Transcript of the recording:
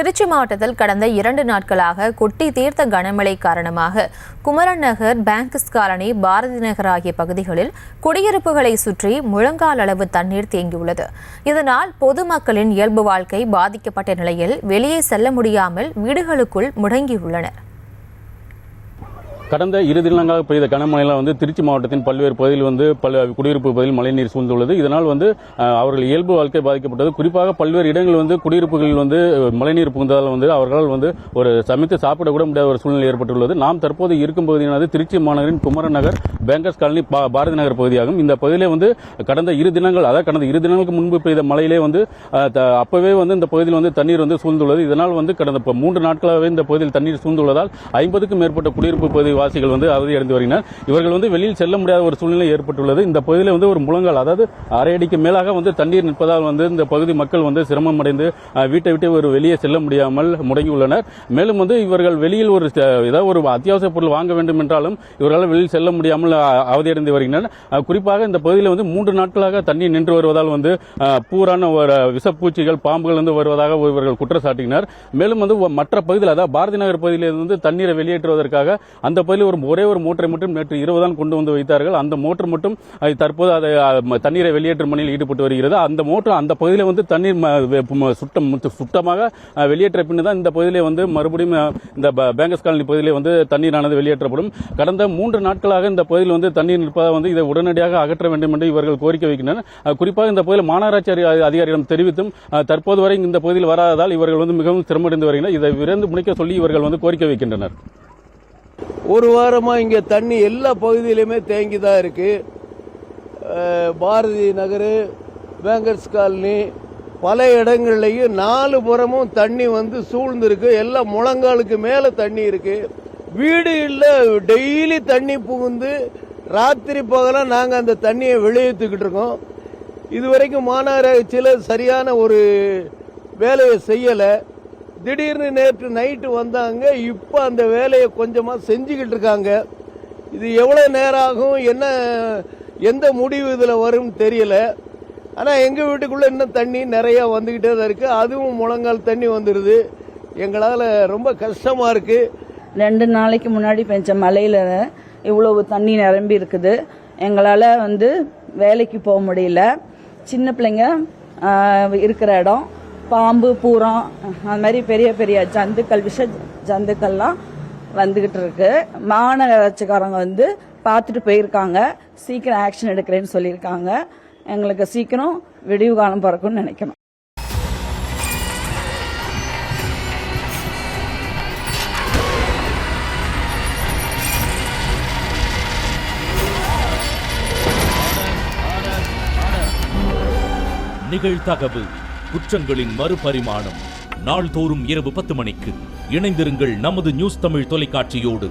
திருச்சி மாவட்டத்தில் கடந்த 2 நாட்களாக கொட்டி தீர்த்த கனமழை காரணமாக குமரன் நகர், பேங்கஸ் காலனி, பாரதி நகர் ஆகிய பகுதிகளில் குடியிருப்புகளை சுற்றி முழங்கால் அளவு தண்ணீர் தேங்கியுள்ளது. இதனால் பொதுமக்களின் இயல்பு வாழ்க்கை பாதிக்கப்பட்ட நிலையில் வெளியே செல்ல முடியாமல் வீடுகளுக்குள் முடங்கியுள்ளனர். கடந்த 2 தினங்களாக பெய்த கனமழையில் திருச்சி மாவட்டத்தின் பல்வேறு பகுதியில் குடியிருப்பு பகுதியில் மழைநீர் சூழ்ந்துள்ளது. இதனால் அவர்கள் இயல்பு வாழ்க்கை பாதிக்கப்பட்டது. குறிப்பாக பல்வேறு இடங்கள் குடியிருப்புகளில் மழைநீர் புகுந்ததால் அவர்களால் ஒரு சமைத்து சாப்பிடக்கூட முடியாத ஒரு சூழ்நிலை ஏற்பட்டுள்ளது. நாம் தற்போது இருக்கும் பகுதியானது திருச்சி மாநகரின் குமரன் நகர், பேங்கஸ் காலனி, பாரதி நகர் பகுதியாகும். இந்த பகுதியிலே கடந்த 2 தினங்களுக்கு முன்பு பெய்த மழையிலே அப்பவே இந்த பகுதியில் தண்ணீர் சூழ்ந்துள்ளது. இதனால் கடந்த 3 நாட்களாகவே இந்த பகுதியில் தண்ணீர் சூழ்ந்துள்ளதால் 50க்கும் மேற்பட்ட குடியிருப்பு பகுதி வாசிகள் அவதியடைந்து வருகின்றனர். இவர்கள் வெளியில் செல்ல முடியாத ஒரு சூழ்நிலை ஏற்பட்டுள்ளது. இந்த பகுதியில் ஒரு முழங்கால், அதாவது அரை அடிக்கு மேலாக தண்ணீர் நிற்பதால் இந்த பகுதி மக்கள் சிரமம் அடைந்து வீட்டை விட்டு வெளியே செல்ல முடியாமல் முடங்கியுள்ளனர். மேலும் இவர்கள் வெளியில் ஏதாவது ஒரு அத்தியாவசிய பொருள் வாங்க வேண்டும் என்றாலும் இவர்களால் வெளியில் செல்ல முடியாமல் அவதியடைந்து வருகின்றனர். குறிப்பாக இந்த பகுதியில் 3 நாட்களாக தண்ணீர் நின்று வருவதால் பூரான விஷப்பூச்சிகள், பாம்புகள் வருவதாக இவர்கள் குற்றச்சாட்டினர். மேலும் மற்ற பகுதியில், அதாவது பாரதி நகர் பகுதியில் தண்ணீரை வெளியேற்றுவதற்காக அந்த பகுதியில் ஒரே ஒரு மோட்டரை மட்டும் நேற்று இரவு தான் கொண்டு வைத்தார்கள். அந்த மோட்டர் மட்டும் தற்போது அதை தண்ணீரை வெளியேற்றும் பணியில் ஈடுபட்டு வருகிறது. அந்த மோட்டர் அந்த பகுதியில் தண்ணீர் சுத்தமாக வெளியேற்ற பின் தான் இந்த பகுதியிலே மறுபடியும் இந்த பேங்கஸ் காலனி பகுதியிலே தண்ணீரானது வெளியேற்றப்படும். கடந்த 3 நாட்களாக இந்த பகுதியில் தண்ணீர் நிற்பதாக இதை உடனடியாக அகற்ற வேண்டும் என்று இவர்கள் கோரிக்கை வைக்கின்றனர். குறிப்பாக இந்த பகுதியில் மாநகராட்சி அதிகாரிகளிடம் தெரிவித்தும் தற்போது வரை இந்த பகுதியில் வராததால் இவர்கள் மிகவும் சிரமடைந்து வருகின்றனர். இதை விரைந்து முடிக்க சொல்லி இவர்கள் கோரிக்கை வைக்கின்றனர். ஒரு வாரமா இங்க தண்ணி எல்லா பகுதியிலுமே தேங்கி தான் இருக்கு. பாரதி நகர், பேங்கர்ஸ் காலனி, பல இடங்கள்லையும் 4 புறமும் தண்ணி சூழ்ந்து இருக்கு. எல்லாம் முழங்காலுக்கு மேல தண்ணி இருக்கு. வீடு இல்ல, டெய்லி தண்ணி புகுந்து ராத்திரி பகலாம் நாங்க அந்த தண்ணியை வெளியேற்றிக்கிட்டு இருக்கோம். இதுவரைக்கும் மாநகராட்சியில் சரியான ஒரு வேலையை செய்யல. திடீர்னு நேற்று நைட்டு வந்தாங்க. இப்ப அந்த வேலையை கொஞ்சமா செஞ்சுக்கிட்டு இருக்காங்க. இது எவ்வளவு நேரம் ஆகும், எந்த முடிவு இதுல வரும் தெரியல. ஆனா எங்க வீட்டுக்குள்ள இன்னும் தண்ணி நிறைய வந்துகிட்டே தான் இருக்கு. அதுவும் முழங்கால் தண்ணி வந்துருது. எங்களால ரொம்ப கஷ்டமா இருக்கு. 2 நாளைக்கு முன்னாடி பெஞ்ச மழையில இவ்வளவு தண்ணி நிரம்பி இருக்குது. எங்களால வேலைக்கு போக முடியல. சின்ன பிள்ளைங்க இருக்கிற இடம், பாம்பு, பூரம், அது மாதிரி பெரிய பெரிய ஜந்துக்கள், விஷ ஜந்துக்கள்லாம் வந்துகிட்டு இருக்கு. மாநகராட்சிக்காரங்க பார்த்துட்டு போயிருக்காங்க. சீக்கிரம் ஆக்ஷன் எடுக்கிறேன்னு சொல்லியிருக்காங்க. எங்களுக்கு சீக்கிரம் விடிவு காலம் பிறக்கும்னு நினைக்கணும். நிகழ்தகவு குற்றங்களின் மறுபரிமாணம். நாள்தோறும் இரவு 10 மணிக்கு இணைந்திருங்கள் நமது நியூஸ் தமிழ் தொலைக்காட்சியோடு.